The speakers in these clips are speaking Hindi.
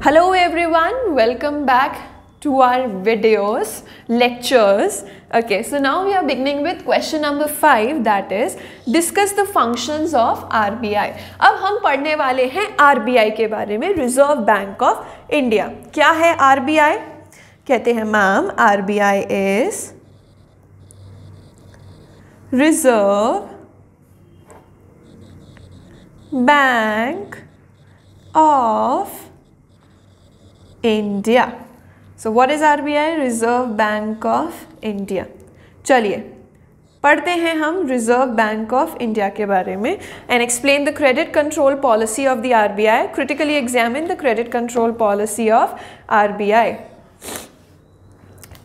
Hello everyone, welcome back to our videos, lectures. Okay, so now we are beginning with question number 5, that is discuss the functions of RBI. अब हम पढ़ने वाले हैं RBI के बारे में, रिजर्व बैंक ऑफ इंडिया. क्या है RBI? कहते हैं ma'am RBI is reserve bank of India. So what is RBI? Reserve bank of India. चलिए पढ़ते हैं हम रिजर्व बैंक ऑफ इंडिया के बारे में. And explain the credit control policy of the RBI. Critically examine the credit control policy of RBI.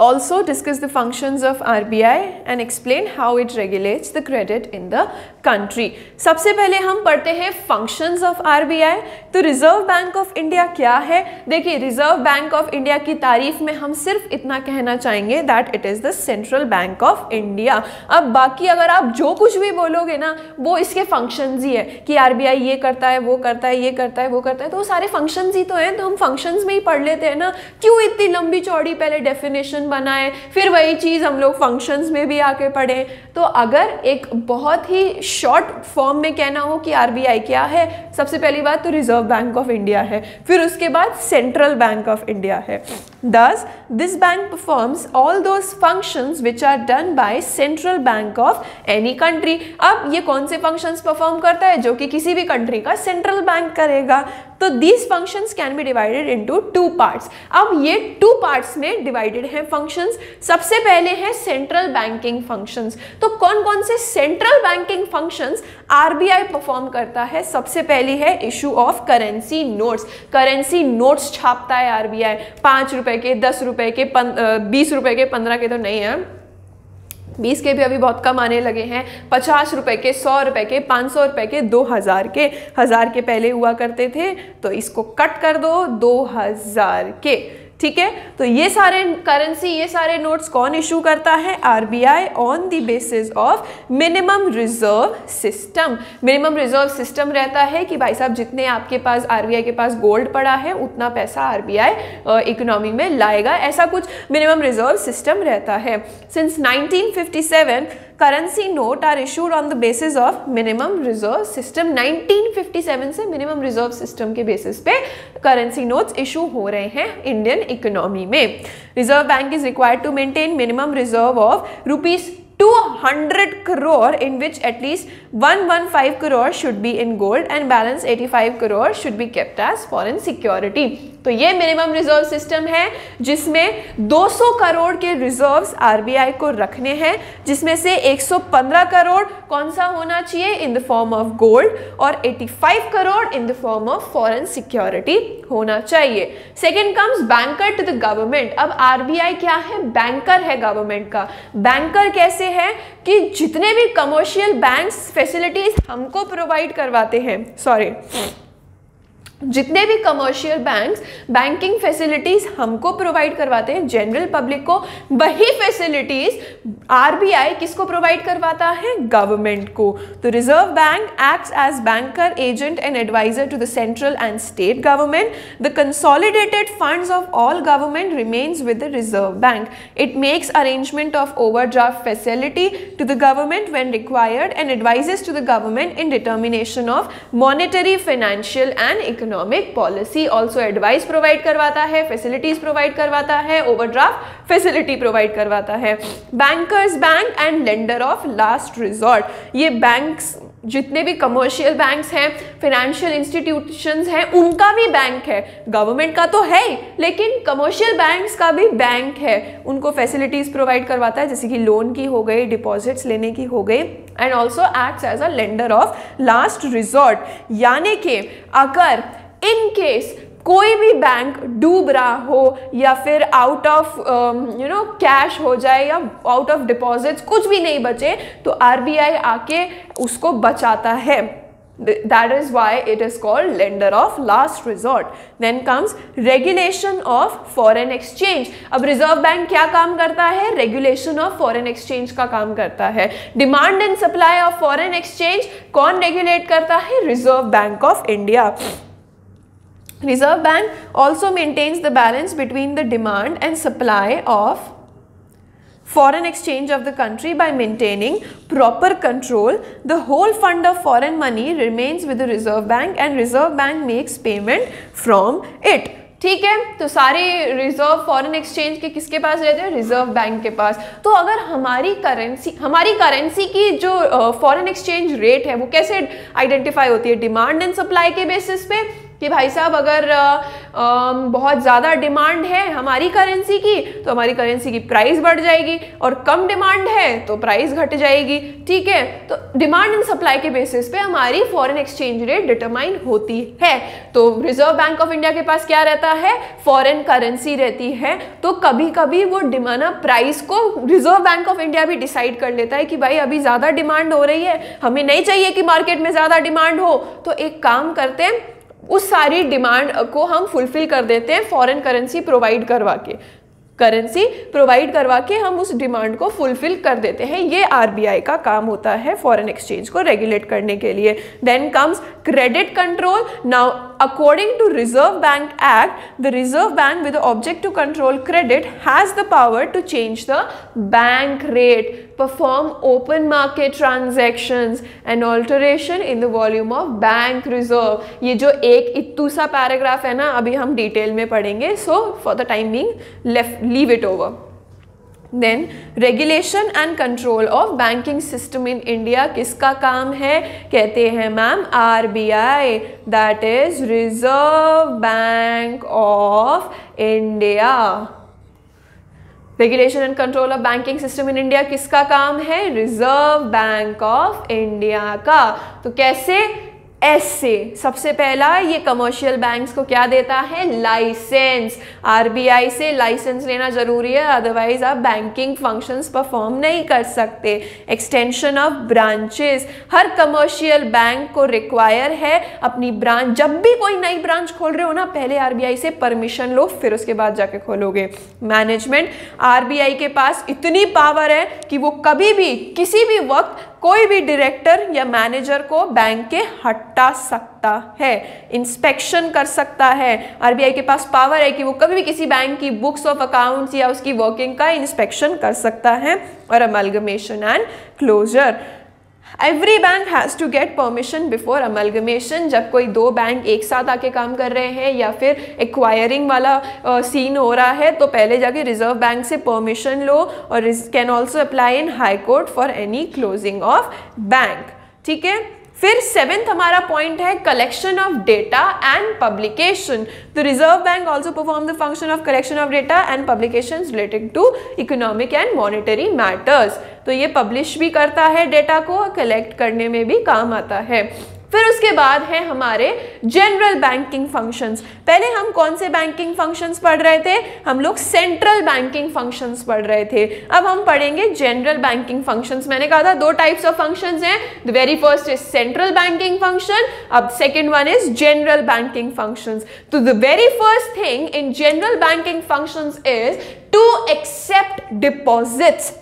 Also discuss the functions of RBI and explain how it regulates the credit in the country. सबसे पहले हम पढ़ते हैं functions of RBI. तो रिजर्व बैंक ऑफ इंडिया क्या है? देखिए रिजर्व बैंक ऑफ इंडिया की तारीफ में हम सिर्फ इतना कहना चाहेंगे that it is the central bank of India. अब बाकी अगर आप जो कुछ भी बोलोगे ना वो इसके functions ही है कि RBI ये करता है, वो करता है, ये करता है, वो करता है, तो वो सारे functions ही तो हैं. तो हम functions में ही पढ़ लेते हैं ना, क्यों इतनी लंबी चौड़ी पहले definition बनाए फिर वही चीज हम लोग फंक्शंस में भी आके पढ़े. तो अगर एक बहुत ही शॉर्ट फॉर्म में कहना हो कि RBI क्या है, सबसे पहली बात तो रिजर्व बैंक ऑफ इंडिया है, फिर उसके बाद सेंट्रल बैंक ऑफ इंडिया है. Thus, this bank performs all those functions which are done by central bank of any country. अब ये कौन से functions perform करता है? जो कि किसी भी country का central bank करेगा. तो these functions can be divided into two parts. अब ये two parts में divided हैं functions. सबसे पहले है central banking functions. तो कौन कौन से central banking functions RBI perform करता है? सबसे पहली है issue of currency notes. currency notes छापता है RBI. 5 रुपए के, 10 रुपए के, 20 रुपए के, 15 के तो नहीं है, 20 के भी अभी बहुत कम आने लगे हैं. 50 रुपए के, 100 रुपए के, 500 रुपए के, 2000 के. 1000 के पहले हुआ करते थे तो इसको कट कर दो, 2000 के. ठीक है, तो ये सारे करेंसी, ये सारे नोट्स कौन इशू करता है? RBI on the basis of minimum reserve system. Minimum reserve system रहता है कि भाई साहब जितने आपके पास RBI के पास गोल्ड पड़ा है उतना पैसा RBI इकोनॉमी में लाएगा, ऐसा कुछ मिनिमम रिजर्व सिस्टम रहता है. Since 1957 currency note are issued on the basis of minimum reserve system. 1957 से मिनिमम रिजर्व सिस्टम के बेसिस पे करेंसी नोट्स इशू हो रहे हैं इंडियन इकोनॉमी में. Reserve bank is required to maintain minimum reserve of ₹200 crore in which at least 115 crore should be in gold and balance 85 crore should be kept as foreign security. तो ये मिनिमम रिजर्व सिस्टम है जिसमें 200 करोड़ के रिजर्व्स RBI को रखने हैं, जिसमें से 115 करोड़ कौन सा होना चाहिए? In the form of gold, और 85 crore in the form of foreign security होना चाहिए. Second comes banker to the government. अब RBI क्या है? बैंकर है गवर्नमेंट का. बैंकर कैसे है कि जितने भी कमर्शियल बैंक्स फैसिलिटीज हमको प्रोवाइड करवाते हैं, जितने भी कमर्शियल बैंक्स बैंकिंग फैसिलिटीज हमको प्रोवाइड करवाते हैं जनरल पब्लिक को, वही फैसिलिटीज RBI किसको प्रोवाइड करवाता है? गवर्नमेंट को. तो reserve bank acts as banker, agent and advisor to the central and state government. The consolidated funds of all government remains with the reserve bank. It makes arrangement of overdraft facility to the government when required and advises to the government in determination of monetary, financial and economic policy. Also advise provide करवाता है, फैसिलिटीज प्रोवाइड करवाता है, ओवरड्राफ्ट फैसिलिटी प्रोवाइड करवाता है. Bankers bank and lender of last resort. ये बैंक्स जितने भी कमर्शियल बैंक्स हैं, फाइनेंशियल इंस्टीट्यूशंस हैं, उनका भी बैंक है. गवर्नमेंट का तो है लेकिन कमर्शियल बैंक्स का भी बैंक है. उनको फैसिलिटीज प्रोवाइड करवाता है जैसे कि लोन की हो गई, डिपॉजिट्स लेने की हो गई, and also acts as a lender of last resort. यानी कि अगर इन केस कोई भी बैंक डूब रहा हो या फिर आउट ऑफ कैश हो जाए या आउट ऑफ डिपॉजिट्स कुछ भी नहीं बचे तो RBI आके उसको बचाता है. That is why it is called lender of last resort. Then comes regulation of foreign exchange. अब रिजर्व बैंक क्या काम करता है? रेगुलेशन ऑफ फॉरेन एक्सचेंज का काम करता है. Demand and supply of foreign exchange कौन रेगुलेट करता है? Reserve bank of India. Reserve Bank also maintains the balance between the demand and supply of foreign exchange of the country by maintaining proper control. The whole fund of foreign money remains with the Reserve Bank and Reserve Bank makes payment from it. ठीक है, तो सारे रिजर्व फॉरेन एक्सचेंज के किसके पास रहते हैं? रिजर्व बैंक के पास। तो अगर हमारी करेंसी की जो फॉरेन एक्सचेंज रेट है वो कैसे आइडेंटिफाई होती है? डिमांड एंड सप्लाई के बेसिस पे, कि भाई साहब अगर बहुत ज़्यादा डिमांड है हमारी करेंसी की तो हमारी करेंसी की प्राइस बढ़ जाएगी, और कम डिमांड है तो प्राइस घट जाएगी। ठीक है, तो डिमांड एंड सप्लाई के बेसिस पे हमारी फॉरेन एक्सचेंज रेट डिटरमाइन होती है। तो रिजर्व बैंक ऑफ इंडिया के पास क्या रहता है? फॉरेन करेंसी रहती है। तो कभी कभी वो प्राइस को रिजर्व बैंक ऑफ इंडिया भी डिसाइड कर लेता है कि भाई अभी ज़्यादा डिमांड हो रही है, हमें नहीं चाहिए कि मार्केट में ज़्यादा डिमांड हो, तो एक काम करते हैं, उस सारी डिमांड को हम फुलफिल कर देते हैं फॉरेन करेंसी प्रोवाइड करवा के हम उस डिमांड को फुलफिल कर देते हैं। ये आरबीआई का काम होता है फॉरेन एक्सचेंज को रेगुलेट करने के लिए। Then comes credit control. Now according to reserve bank act, the reserve bank with the object to control credit has the power to change the bank rate, perform open market transactions and alteration in the volume of bank reserve। ये जो एक इत्तू सा पैराग्राफ है ना, अभी हम डिटेल में पढ़ेंगे, so for the time being leave it over. Then regulation and control of banking system in India किसका काम है? कहते हैं ma'am RBI, that is reserve bank of India. Regulation and control of banking system in India किसका काम है? रिजर्व बैंक ऑफ इंडिया का। तो कैसे? ऐसे सबसे पहला ये कमर्शियल बैंक्स को क्या देता है? लाइसेंस। आरबीआई से लाइसेंस लेना जरूरी है, अदरवाइज आप बैंकिंग फंक्शंस परफॉर्म नहीं कर सकते। Extension of branches, her commercial bank को रिक्वायर है अपनी ब्रांच, जब भी कोई नई ब्रांच खोल रहे हो ना, पहले आरबीआई से परमिशन लो, फिर उसके बाद जाके खोलोगे। मैनेजमेंट, आरबीआई के पास इतनी पावर है कि वो कभी भी किसी भी वक्त कोई भी डायरेक्टर या मैनेजर को बैंक के हटा सकता है, इंस्पेक्शन कर सकता है। आरबीआई के पास पावर है कि वो कभी भी किसी बैंक की बुक्स ऑफ अकाउंट्स या उसकी वर्किंग का इंस्पेक्शन कर सकता है। और amalgamation and closure, every bank has to get permission before amalgamation. जब कोई दो बैंक एक साथ आके काम कर रहे हैं या फिर एक्वायरिंग वाला सीन हो रहा है, तो पहले जाके रिजर्व बैंक से परमिशन लो, और can also apply in high court for any closing of bank. ठीक है, फिर सेवेंथ हमारा पॉइंट है collection of data and publication. The reserve bank also perform the function of collection of data and publication related to economic and monetary matters. तो ये पब्लिश भी करता है, डेटा को कलेक्ट करने में भी काम आता है। फिर उसके बाद है हमारे जनरल बैंकिंग फंक्शंस। पहले हम कौन से बैंकिंग फंक्शंस पढ़ रहे थे? हम लोग सेंट्रल बैंकिंग फंक्शंस पढ़ रहे थे। अब हम पढ़ेंगे जनरल बैंकिंग फंक्शंस। मैंने कहा था दो टाइप्स ऑफ फंक्शंस हैं, the very first is central banking function, अब second one is general banking functions. तो the very first thing in general banking functions is to accept deposits.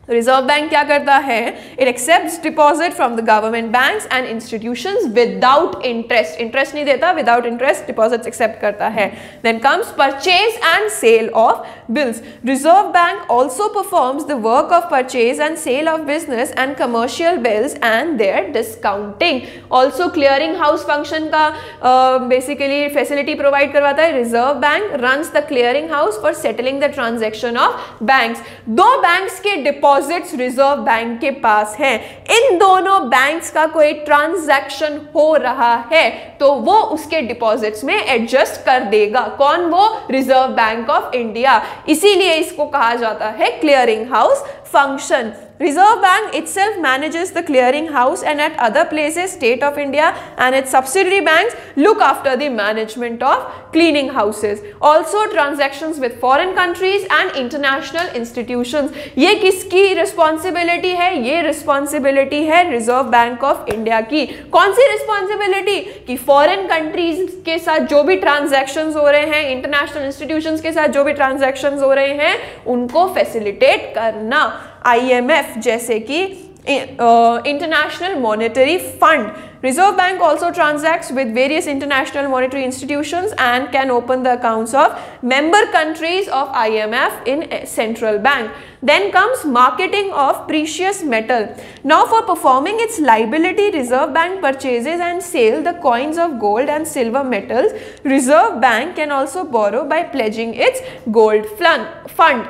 Reserve bank क्या करता है? It accepts deposit from the government banks and institutions without interest. Interest नहीं देता, विदाउट इंटरेस्ट डिपॉजिट्स एक्सेप्ट करता है। Then comes purchase and sale of bills. Reserve bank also performs the work of purchase and sale of business and commercial bills and their discounting. Also clearing house function का बेसिकली फैसिलिटी प्रोवाइड करवाता है। Reserve bank runs the clearing house for settling the transaction of banks. दो बैंक्स के डिपॉजिट्स रिजर्व बैंक के पास हैं, इन दोनों बैंक्स का कोई ट्रांजैक्शन हो रहा है तो वो उसके डिपॉजिट्स में एडजस्ट कर देगा। कौन? वो रिजर्व बैंक ऑफ इंडिया। इसीलिए इसको कहा जाता है clearing house function. Reserve Bank itself manages the clearing house and at other places State of India and its subsidiary banks look after the management of clearing houses. Also transactions with foreign countries and international institutions. ये किसकी responsibility है? ये responsibility है Reserve Bank of India की। कौन सी responsibility? कि foreign countries के साथ जो भी transactions हो रहे हैं, international institutions के साथ जो भी transactions हो रहे हैं, उनको facilitate करना। IMF जैसे कि international monetary fund, Reserve Bank also transacts with various international monetary institutions and can open the accounts of member countries of IMF in a central bank. Then comes marketing of precious metal. Now for performing its liability, Reserve Bank purchases and sells the coins of gold and silver metals. Reserve Bank can also borrow by pledging its gold fund.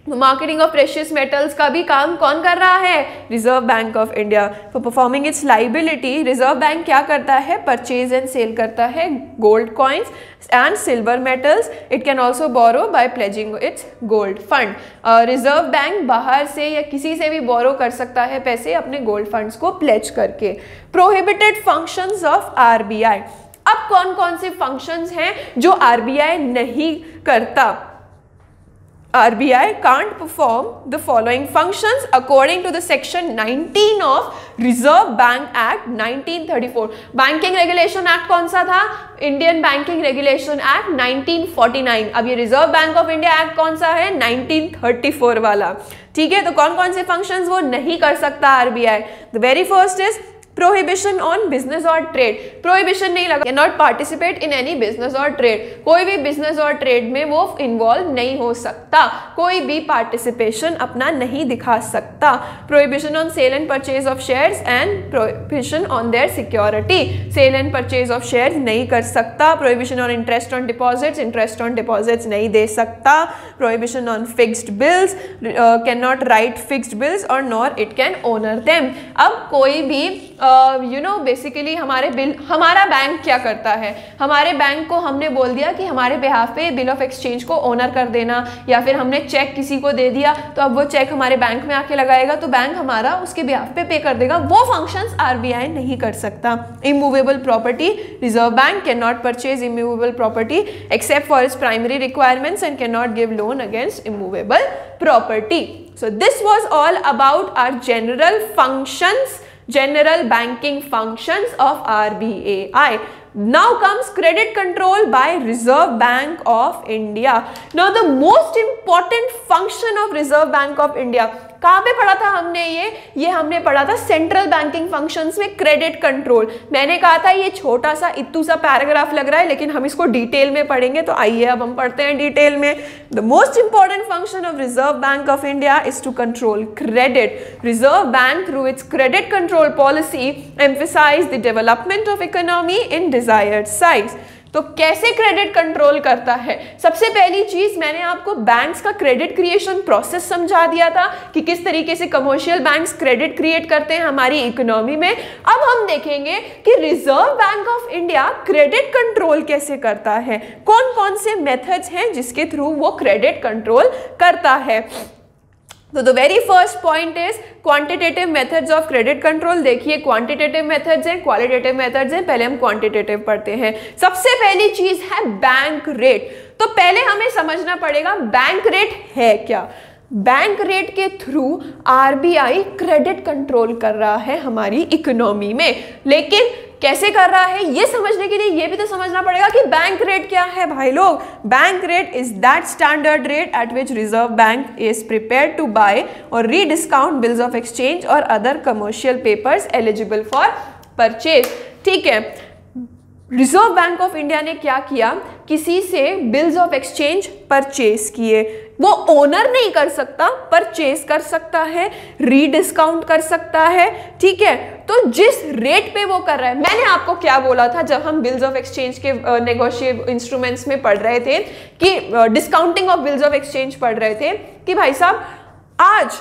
Marketing of precious metals का भी काम कौन कर रहा है? Reserve bank of India. For performing its liability, reserve bank क्या करता है? परचेज एंड सेल करता है gold coins and silver metals. It can also borrow by pledging its gold fund. Reserve bank बाहर से या किसी से भी बोरो कर सकता है पैसे अपने गोल्ड फंड्स को प्लेज करके. Prohibited functions of RBI. अब कौन कौन से फंक्शंस हैं जो आरबीआई नहीं करता? RBI can't perform the following functions according to the section 19 of Reserve Bank Act 1934. Banking Regulation Act कौन सा था? Indian Banking Regulation Act 1949. अब ये Reserve Bank of India Act कौन सा है? 1934 वाला. ठीक है, तो कौन कौन से functions वो नहीं कर सकता RBI? The very first is prohibition on business और ट्रेड. प्रोहिबिशन नहीं लगा, can not participate in any business और ट्रेड. कोई भी बिजनेस और ट्रेड में वो इन्वॉल्व नहीं हो सकता, कोई भी पार्टिसिपेशन अपना नहीं दिखा सकता. Prohibition on sale and purchase of shares and prohibition on their security. Sale and purchase of shares नहीं कर सकता. Prohibition on interest on deposits, interest on deposits नहीं दे सकता. Prohibition on fixed bills, can not write fixed bills और nor it can honour them. अब कोई भी बेसिकली हमारा बैंक क्या करता है? हमारे बैंक को हमने बोल दिया कि हमारे बिहाफ पे बिल ऑफ एक्सचेंज को ओनर कर देना, या फिर हमने चेक किसी को दे दिया तो अब वो चेक हमारे बैंक में आके लगाएगा तो बैंक हमारा उसके बिहाफ पे कर देगा. वो फंक्शंस आरबीआई नहीं कर सकता. Immovable property, reserve bank can not purchase immovable property except for its primary requirements and can not give loan against immovable property. So this was all about our general banking functions of RBAI. Now comes credit control by Reserve Bank of India. Now the most important function of Reserve Bank of India, कहाँ पे पढ़ा था हमने? ये हमने पढ़ा था सेंट्रल बैंकिंग फंक्शंस में क्रेडिट कंट्रोल. मैंने कहा था ये छोटा सा इत्तू सा पैराग्राफ लग रहा है, लेकिन हम इसको डिटेल में पढ़ेंगे. तो आइए अब हम पढ़ते हैं डिटेल में. The most important function of reserve bank of India is to control credit. Reserve bank through its credit control policy emphasize the development of economy in desired size. तो कैसे क्रेडिट कंट्रोल करता है? सबसे पहली चीज, मैंने आपको बैंक्स का क्रेडिट क्रिएशन प्रोसेस समझा दिया था कि किस तरीके से कमर्शियल बैंक्स क्रेडिट क्रिएट करते हैं हमारी इकोनॉमी में. अब हम देखेंगे कि reserve bank of India credit control कैसे करता है, कौन कौन से मेथड्स हैं जिसके थ्रू वो क्रेडिट कंट्रोल करता है. तो the very first point is quantitative methods of credit control. देखिए, क्वांटिटेटिव मेथड्स हैं, क्वालिटेटिव मेथड्स हैं. पहले हम क्वांटिटेटिव पढ़ते हैं. सबसे पहली चीज है बैंक रेट. तो पहले हमें समझना पड़ेगा बैंक रेट है क्या. बैंक रेट के थ्रू आरबीआई क्रेडिट कंट्रोल कर रहा है हमारी इकोनॉमी में, लेकिन कैसे कर रहा है ये समझने के लिए ये भी तो समझना पड़ेगा कि बैंक रेट क्या है भाई लोग. Bank rate is that standard rate at which reserve bank is prepared to buy or rediscount bills of exchange or other commercial papers eligible for purchase. ठीक है, रिजर्व बैंक ऑफ इंडिया ने क्या किया, किसी से बिल्स ऑफ एक्सचेंज परचेज किए. वो ओनर नहीं कर सकता, परचेज कर सकता है, रीडिस्काउंट कर सकता है. ठीक है, तो जिस रेट पे वो कर रहा है, मैंने आपको क्या बोला था जब हम बिल्स ऑफ एक्सचेंज के नेगोशिएट इंस्ट्रूमेंट्स में पढ़ रहे थे कि discounting of bills of exchange पढ़ रहे थे कि भाई साहब आज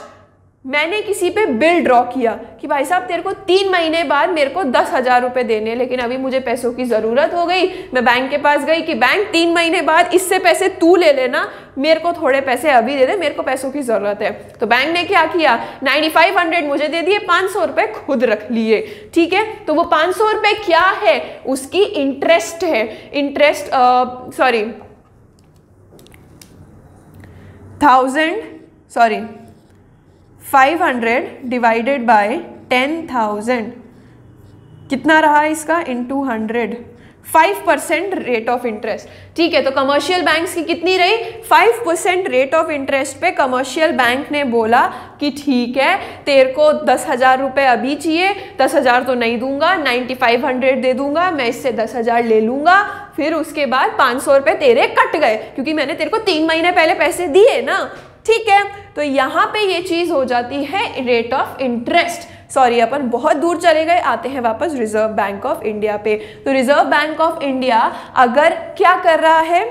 मैंने किसी पे बिल ड्रॉ किया कि भाई साहब तेरे को 3 महीने बाद मेरे को 10,000 रुपए देने, लेकिन अभी मुझे पैसों की ज़रूरत हो गई. मैं बैंक के पास गई कि बैंक 3 महीने बाद इससे पैसे तू ले लेना, मेरे को थोड़े पैसे अभी दे दे, मेरे को पैसों की ज़रूरत है. तो बैंक ने क्या किया, 9500 मुझे दे दिए, 500 रुपये खुद रख लिए. ठीक है, तो वो 500 रुपये क्या है, उसकी इंटरेस्ट है. इंटरेस्ट 500 डिवाइडेड बाय 10,000 कितना रहा इसका, इंटू 100. 5% rate of interest. ठीक है, तो कमर्शियल बैंक्स की कितनी रही? 5% रेट ऑफ इंटरेस्ट पे कमर्शियल बैंक ने बोला कि ठीक है, तेरे को 10,000 रुपये अभी चाहिए, 10,000 तो नहीं दूंगा, 9500 दे दूंगा, मैं इससे 10,000 ले लूंगा, फिर उसके बाद 500 रुपये तेरे कट गए क्योंकि मैंने तेरे को 3 महीने पहले पैसे दिए ना। ठीक है, तो यहाँ पे ये चीज हो जाती है रेट ऑफ इंटरेस्ट। सॉरी, अपन बहुत दूर चले गए, आते हैं वापस रिजर्व बैंक ऑफ इंडिया पे। तो रिजर्व बैंक ऑफ इंडिया अगर क्या कर रहा है,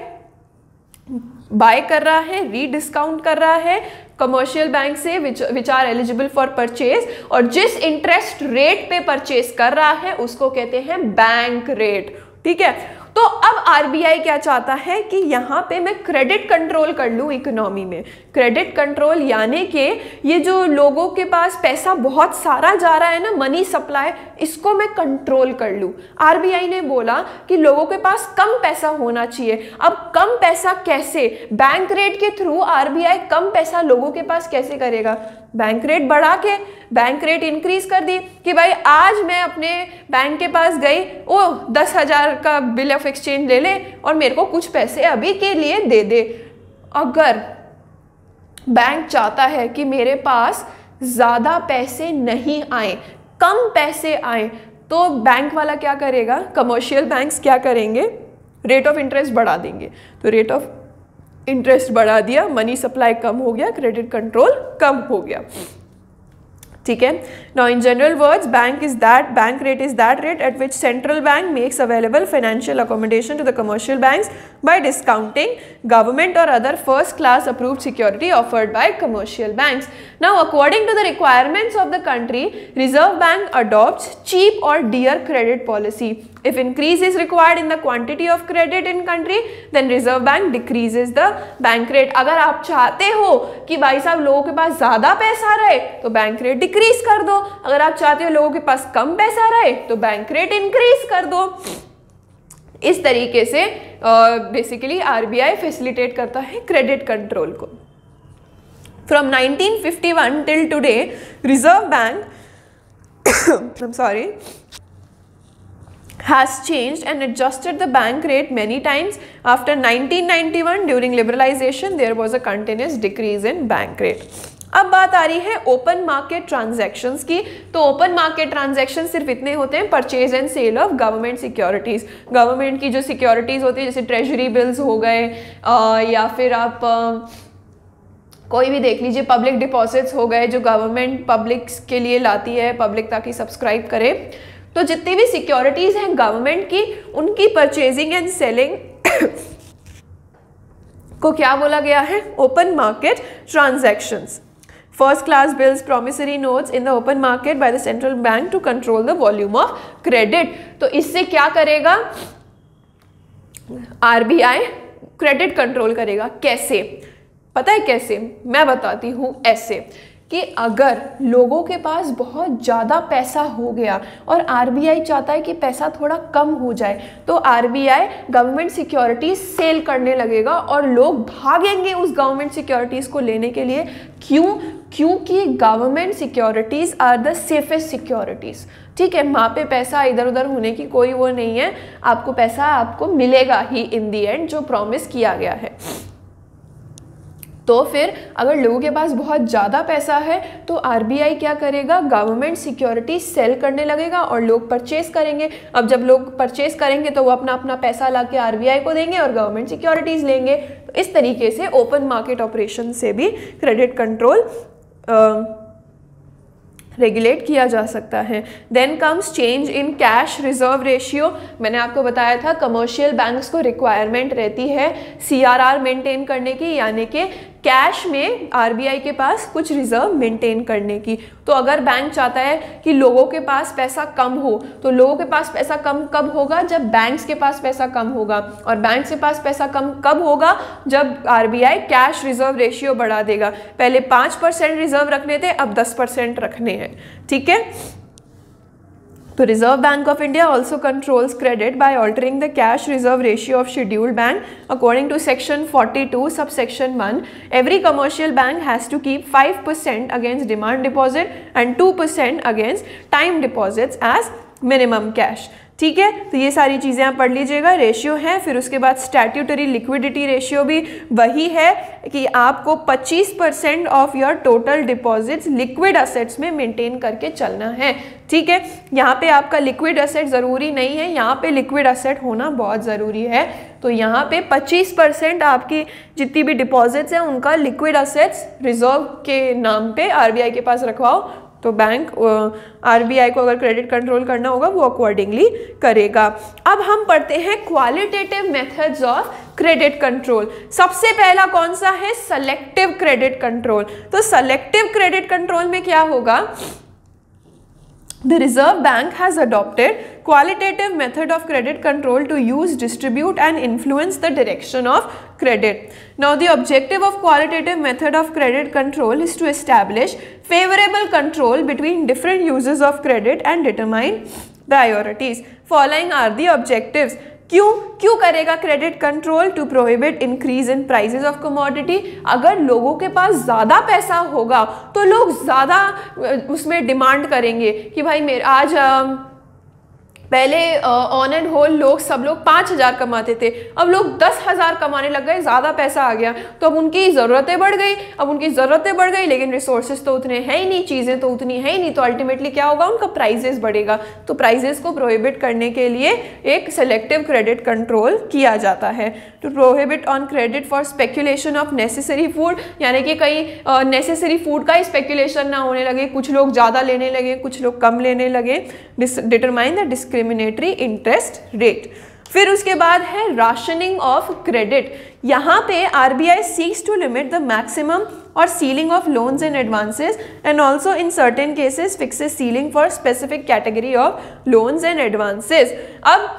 बाय कर रहा है, रीडिस्काउंट कर रहा है कमर्शियल बैंक से which are eligible for purchase, और जिस इंटरेस्ट रेट पे परचेज कर रहा है उसको कहते हैं बैंक रेट। ठीक है, तो अब आरबीआई क्या चाहता है कि यहाँ पे मैं क्रेडिट कंट्रोल कर लूँ इकोनॉमी में। क्रेडिट कंट्रोल यानी कि ये जो लोगों के पास पैसा बहुत सारा जा रहा है ना, मनी सप्लाई, इसको मैं कंट्रोल कर लूँ। आरबीआई ने बोला कि लोगों के पास कम पैसा होना चाहिए। अब कम पैसा कैसे? बैंक रेट के थ्रू आरबीआई कम पैसा लोगों के पास कैसे करेगा? बैंक रेट बढ़ा के, बैंक रेट इंक्रीज कर दी कि भाई आज मैं अपने बैंक के पास गई, ओ 10,000 का बिल ऑफ एक्सचेंज ले ले और मेरे को कुछ पैसे अभी के लिए दे दे। अगर बैंक चाहता है कि मेरे पास ज़्यादा पैसे नहीं आए, कम पैसे आए, तो बैंक वाला क्या करेगा? कमर्शियल बैंक्स क्या करेंगे? रेट ऑफ इंटरेस्ट बढ़ा देंगे। तो रेट ऑफ इंटरेस्ट बढ़ा दिया, मनी सप्लाई कम हो गया, क्रेडिट कंट्रोल कम हो गया। ठीक है, now in general words, bank rate is that rate at which central bank makes available financial accommodation to the commercial banks by discounting government और other first class approved security offered by commercial banks. Now according to the requirements of the country, reserve bank adopts cheap और dear credit policy. If increase is required in the quantity of credit in country, then Reserve Bank decreases the bank rate. अगर आप चाहते हो कि भाई साहब लोगों के पास ज़्यादा पैसा रहे तो बैंक रेट डिक्रीज कर दो, अगर आप चाहते हो लोगों के पास कम पैसा रहे तो बैंक रेट इंक्रीज कर दो। इस तरीके से बेसिकली आरबीआई फैसिलिटेट करता है क्रेडिट कंट्रोल को। From 1951 till today, Reserve Bank I'm sorry, has changed and adjusted the bank rate many times. After 1991, during liberalization, there was a continuous decrease in bank rate. अब बात आ रही है ओपन मार्केट ट्रांजैक्शंस की। तो ओपन मार्केट ट्रांजैक्शन सिर्फ इतने होते हैं, purchase and sale of government securities. Government की जो सिक्योरिटीज होती है जैसे ट्रेजरी बिल्स हो गए, या फिर आप कोई भी देख लीजिए, पब्लिक डिपॉजिट्स हो गए जो गवर्नमेंट पब्लिक के लिए लाती है, पब्लिक ताकि सब्सक्राइब करे। तो जितनी भी सिक्योरिटीज हैं गवर्नमेंट की, उनकी परचेजिंग एंड सेलिंग को क्या बोला गया है? Open market transactions. First class bills, promissory notes in the open market by the central bank to control the volume of credit. तो इससे क्या करेगा आरबीआई? क्रेडिट कंट्रोल करेगा। कैसे? पता है कैसे? मैं बताती हूँ। ऐसे कि अगर लोगों के पास बहुत ज़्यादा पैसा हो गया और आरबीआई चाहता है कि पैसा थोड़ा कम हो जाए, तो आरबीआई गवर्नमेंट सिक्योरिटीज़ सेल करने लगेगा और लोग भागेंगे उस गवर्नमेंट सिक्योरिटीज़ को लेने के लिए। क्यों? क्योंकि government securities are the safest securities. ठीक है, वहाँ पे पैसा इधर उधर होने की कोई वो नहीं है, आपको पैसा आपको मिलेगा ही इन दी एंड, जो प्रॉमिस किया गया है। तो फिर अगर लोगों के पास बहुत ज़्यादा पैसा है तो आरबीआई क्या करेगा? गवर्नमेंट सिक्योरिटी सेल करने लगेगा और लोग परचेस करेंगे। अब जब लोग परचेस करेंगे तो वो अपना अपना पैसा ला के आरबीआई को देंगे और गवर्नमेंट सिक्योरिटीज़ लेंगे। तो इस तरीके से ओपन मार्केट ऑपरेशन से भी क्रेडिट कंट्रोल रेगुलेट किया जा सकता है। Then comes change in cash reserve ratio. मैंने आपको बताया था कमर्शियल बैंक्स को रिक्वायरमेंट रहती है सीआरआर मेंटेन करने की, यानी कि कैश में आरबीआई के पास कुछ रिजर्व मेंटेन करने की। तो अगर बैंक चाहता है कि लोगों के पास पैसा कम हो, तो लोगों के पास पैसा कम कब होगा? जब बैंक्स के पास पैसा कम होगा। और बैंक्स के पास पैसा कम कब होगा? जब आरबीआई कैश रिजर्व रेशियो बढ़ा देगा। पहले 5% रिजर्व रखने थे, अब 10% रखने हैं। ठीक है, तो reserve bank of India also controls credit by altering the cash reserve ratio of scheduled bank according to section 42 sub section 1। Every commercial bank has to keep 5% against demand deposit and 2% against time deposits as minimum cash. ठीक है, तो ये सारी चीज़ें आप पढ़ लीजिएगा। रेशियो है, फिर उसके बाद स्टैट्यूटरी लिक्विडिटी रेशियो भी वही है कि आपको 25% of your total deposits liquid assets में मेंटेन करके चलना है। ठीक है, यहाँ पे आपका लिक्विड असेट ज़रूरी नहीं है, यहाँ पे लिक्विड असेट होना बहुत ज़रूरी है। तो यहाँ पे 25% आपकी जितनी भी डिपॉजिट्स हैं उनका लिक्विड असेट्स रिजर्व के नाम पे आरबीआई के पास रखवाओ, तो बैंक आरबीआई को अगर क्रेडिट कंट्रोल करना होगा वो अकॉर्डिंगली करेगा। अब हम पढ़ते हैं qualitative methods of credit control. सबसे पहला कौन सा है? Selective credit control. तो सेलेक्टिव क्रेडिट कंट्रोल में क्या होगा? The Reserve Bank has adopted qualitative method of credit control to use, distribute and influence the direction of credit. Now the objective of qualitative method of credit control is to establish favorable control between different users of credit and determine priorities. Following are the objectives. क्यों करेगा credit control? To prohibit increase in prices of commodity. अगर लोगों के पास ज़्यादा पैसा होगा तो लोग ज़्यादा उसमें डिमांड करेंगे कि भाई मेरे आज पहले ऑन एंड होल सब लोग 5,000 कमाते थे, अब लोग 10,000 कमाने लग गए, ज़्यादा पैसा आ गया तो अब उनकी ज़रूरतें बढ़ गई, लेकिन रिसोर्सेज तो उतने हैं ही नहीं, चीज़ें तो उतनी है ही नहीं, तो अल्टीमेटली क्या होगा? उनका प्राइजेस बढ़ेगा। तो प्राइजेस को प्रोहिबिट करने के लिए एक सेलेक्टिव क्रेडिट कंट्रोल किया जाता है। To prohibit on credit for speculation of necessary food, यानी कि कहीं नेसेसरी फूड का ही स्पेक्यूलेशन ना होने लगे, कुछ लोग ज़्यादा लेने लगे, कुछ लोग कम लेने लगे। Determine the discriminatory interest rate. फिर उसके बाद है राशनिंग ऑफ क्रेडिट। यहाँ पे RBI seeks to limit the maximum और ceiling of loans and advances and also in certain cases fixes ceiling for specific category of loans and advances. अब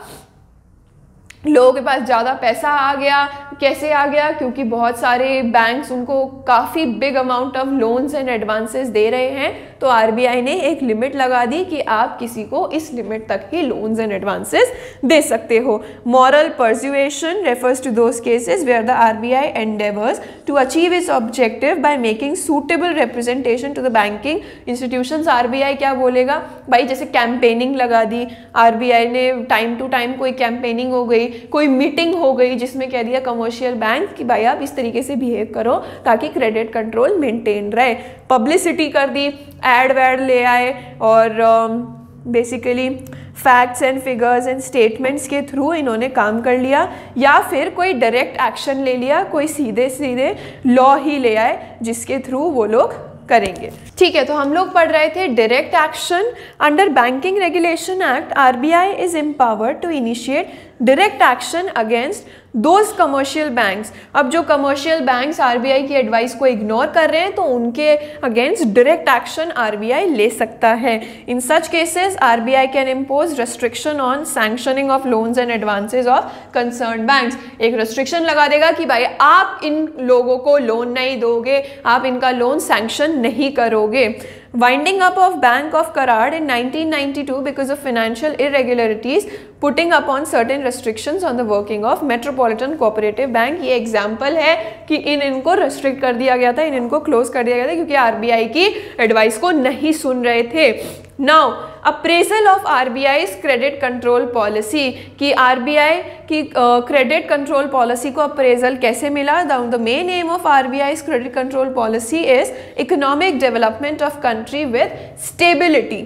लोगों के पास ज़्यादा पैसा आ गया, कैसे आ गया? क्योंकि बहुत सारे बैंक्स उनको काफ़ी big amount of loans and advances दे रहे हैं, तो आरबीआई ने एक लिमिट लगा दी कि आप किसी को इस लिमिट तक ही लोन्स एंड एडवांसेस दे सकते हो। Moral persuasion refers to those cases where the RBI endeavours to achieve its objective by making suitable representation to the banking institutions. RBI क्या बोलेगा? भाई जैसे कैंपेनिंग लगा दी आरबीआई ने, टाइम टू टाइम कोई कैंपेनिंग हो गई, कोई मीटिंग हो गई जिसमें कह दिया कमर्शियल बैंक कि भाई आप इस तरीके से बिहेव करो ताकि क्रेडिट कंट्रोल मेंटेन रहे। पब्लिसिटी कर दी, एड वैड ले आए और basically facts and figures and statements के थ्रू इन्होंने काम कर लिया, या फिर कोई डायरेक्ट एक्शन ले लिया, कोई सीधे सीधे लॉ ही ले आए जिसके थ्रू वो लोग करेंगे। ठीक है, तो हम लोग पढ़ रहे थे direct action. Under banking regulation act RBI is empowered to initiate direct action against those commercial banks. अब जो कमर्शियल बैंक्स आरबीआई की एडवाइस को इग्नोर कर रहे हैं तो उनके अगेंस्ट डायरेक्ट एक्शन आरबीआई ले सकता है। In such cases RBI can impose restriction on sanctioning of loans and advances of concern banks. एक रेस्ट्रिक्शन लगा देगा कि भाई आप इन लोगों को लोन नहीं दोगे, आप इनका लोन सैंक्शन नहीं करोगे। Winding up of Bank of Karad in 1992 because of financial irregularities, putting upon certain restrictions on the working of Metropolitan Cooperative Bank। ये एग्जाम्पल है कि इनको रेस्ट्रिक्ट कर दिया गया था, इनको क्लोज कर दिया गया था क्योंकि आरबीआई की एडवाइस को नहीं सुन रहे थे। Now appraisal of RBI's credit control policy, कि आरबीआई की क्रेडिट कंट्रोल पॉलिसी को अप्रेजल कैसे मिला? The main M of RBI's credit control policy is economic development of country with stability.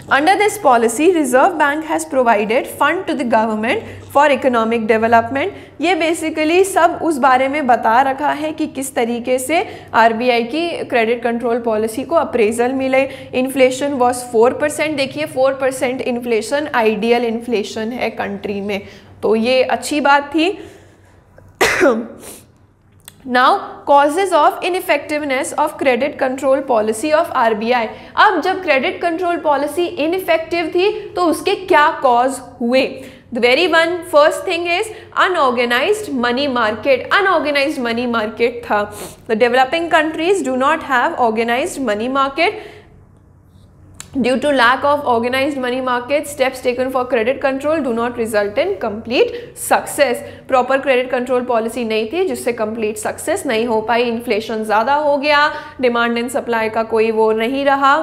Under this policy, Reserve Bank has provided fund to the government for economic development. ये बेसिकली सब उस बारे में बता रखा है कि किस तरीके से आरबीआई की क्रेडिट कंट्रोल पॉलिसी को अप्रेजल मिले। Inflation was 4%। देखिए 4% इन्फ्लेशन आइडियल इन्फ्लेशन है कंट्री में, तो ये अच्छी बात थी। Now causes of ineffectiveness of credit control policy of RBI। अब जब क्रेडिट कंट्रोल पॉलिसी इनइफेक्टिव थी तो उसके क्या कॉज हुए? The very first thing is unorganized money market। Unorganized money market था। The developing countries do not have organized money market। Due to lack of organized money market, steps taken for credit control do not result in complete success। Proper credit control policy नहीं थी जिससे complete success नहीं हो पाई। Inflation ज़्यादा हो गया, demand and supply का कोई वो नहीं रहा।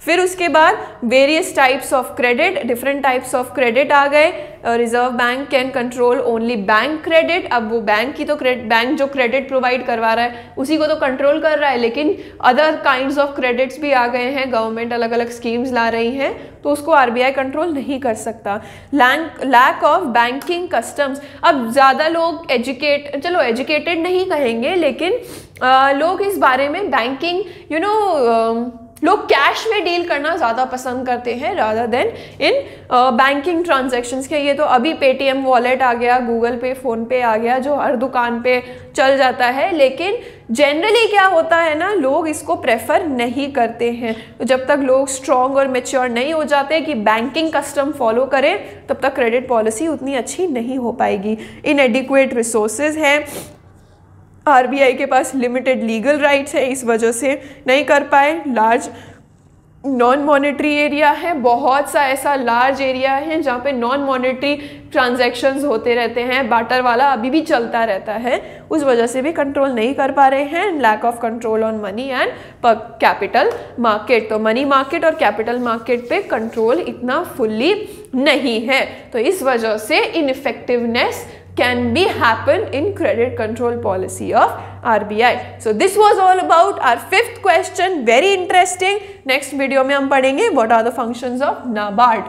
फिर उसके बाद various types of credit, different types of credit आ गए। Reserve bank can control only bank credit. अब वो बैंक की तो बैंक जो क्रेडिट प्रोवाइड करवा रहा है उसी को तो कंट्रोल कर रहा है, लेकिन अदर काइंड्स ऑफ क्रेडिट्स भी आ गए हैं, गवर्नमेंट अलग अलग स्कीम्स ला रही हैं, तो उसको आरबीआई कंट्रोल नहीं कर सकता। लैक ऑफ बैंकिंग कस्टम्स, अब ज़्यादा लोग एजुकेटेड नहीं कहेंगे, लेकिन लोग इस बारे में बैंकिंग लोग कैश में डील करना ज़्यादा पसंद करते हैं rather then in banking transactions के। ये तो अभी पेटीएम वॉलेट आ गया, गूगल पे, फ़ोन पे आ गया, जो हर दुकान पे चल जाता है, लेकिन जनरली क्या होता है ना, लोग इसको प्रेफर नहीं करते हैं। तो जब तक लोग स्ट्रॉन्ग और मेच्योर नहीं हो जाते कि बैंकिंग कस्टम फॉलो करें, तब तक क्रेडिट पॉलिसी उतनी अच्छी नहीं हो पाएगी। इनएडिक्वेट रिसोर्सेज हैं, आरबीआई के पास लिमिटेड लीगल राइट्स है, इस वजह से नहीं कर पाए। लार्ज नॉन मॉनेटरी एरिया है, बहुत सा ऐसा लार्ज एरिया है जहाँ पे नॉन मॉनेटरी ट्रांजैक्शंस होते रहते हैं, बाटर वाला अभी भी चलता रहता है, उस वजह से भी कंट्रोल नहीं कर पा रहे हैं। Lack of control on money and capital market, तो मनी मार्केट और कैपिटल मार्केट पे कंट्रोल इतना फुल्ली नहीं है, तो इस वजह से इनइफेक्टिवनेस can be happen in credit control policy of RBI. So this was all about our 5th question, very interesting. Next video में हम पढ़ेंगे what are the functions of NABARD.